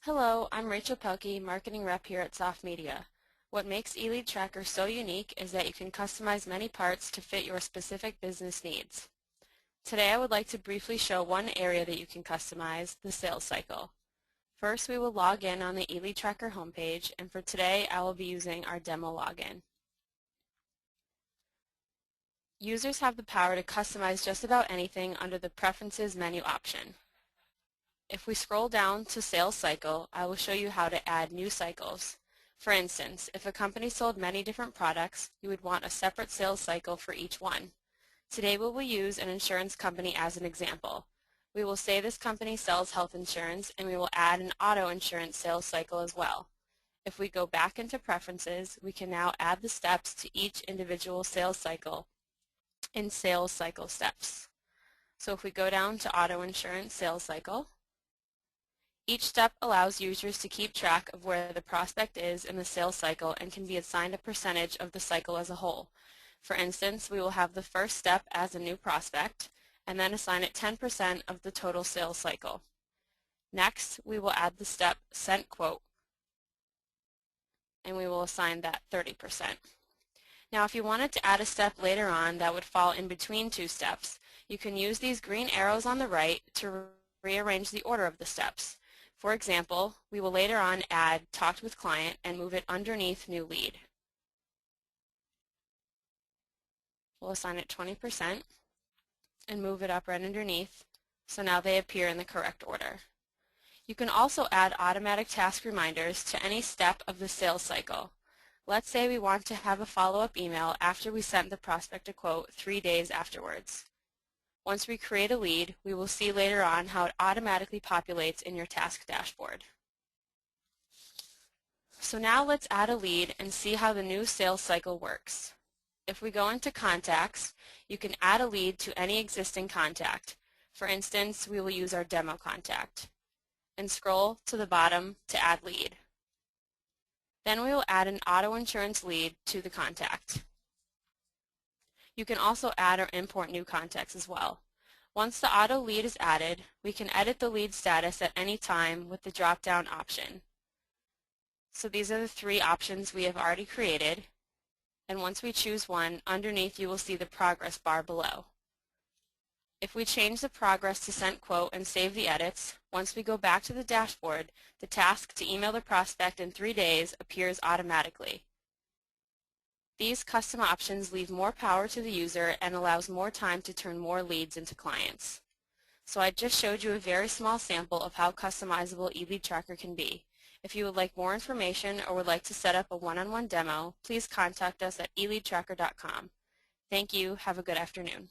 Hello, I'm Rachel Pelkey, Marketing Rep here at Soft Media. What makes eLeadTracker so unique is that you can customize many parts to fit your specific business needs. Today I would like to briefly show one area that you can customize, the sales cycle. First, we will log in on the eLeadTracker homepage, and for today I will be using our demo login. Users have the power to customize just about anything under the Preferences menu option. If we scroll down to Sales Cycle, I will show you how to add new cycles. For instance, if a company sold many different products, you would want a separate sales cycle for each one. Today we will use an insurance company as an example. We will say this company sells health insurance, and we will add an auto insurance sales cycle as well. If we go back into Preferences, we can now add the steps to each individual sales cycle in Sales Cycle Steps. So if we go down to Auto Insurance Sales Cycle, each step allows users to keep track of where the prospect is in the sales cycle and can be assigned a percentage of the cycle as a whole. For instance, we will have the first step as a new prospect and then assign it 10% of the total sales cycle. Next, we will add the step Sent Quote, and we will assign that 30%. Now, if you wanted to add a step later on that would fall in between two steps, you can use these green arrows on the right to rearrange the order of the steps. For example, we will later on add Talked with Client and move it underneath New Lead. We'll assign it 20% and move it up right underneath, so now they appear in the correct order. You can also add automatic task reminders to any step of the sales cycle. Let's say we want to have a follow-up email after we sent the prospect a quote 3 days afterwards. Once we create a lead, we will see later on how it automatically populates in your task dashboard. So now let's add a lead and see how the new sales cycle works. If we go into Contacts, you can add a lead to any existing contact. For instance, we will use our demo contact. And scroll to the bottom to add lead. Then we will add an auto insurance lead to the contact. You can also add or import new contacts as well. Once the auto lead is added, we can edit the lead status at any time with the drop-down option. So these are the three options we have already created, and once we choose one, underneath you will see the progress bar below. If we change the progress to Sent Quote and save the edits, once we go back to the dashboard, the task to email the prospect in 3 days appears automatically. These custom options leave more power to the user and allows more time to turn more leads into clients. So I just showed you a very small sample of how customizable eLeadTracker can be. If you would like more information or would like to set up a one-on-one demo, please contact us at eLeadTracker.com. Thank you. Have a good afternoon.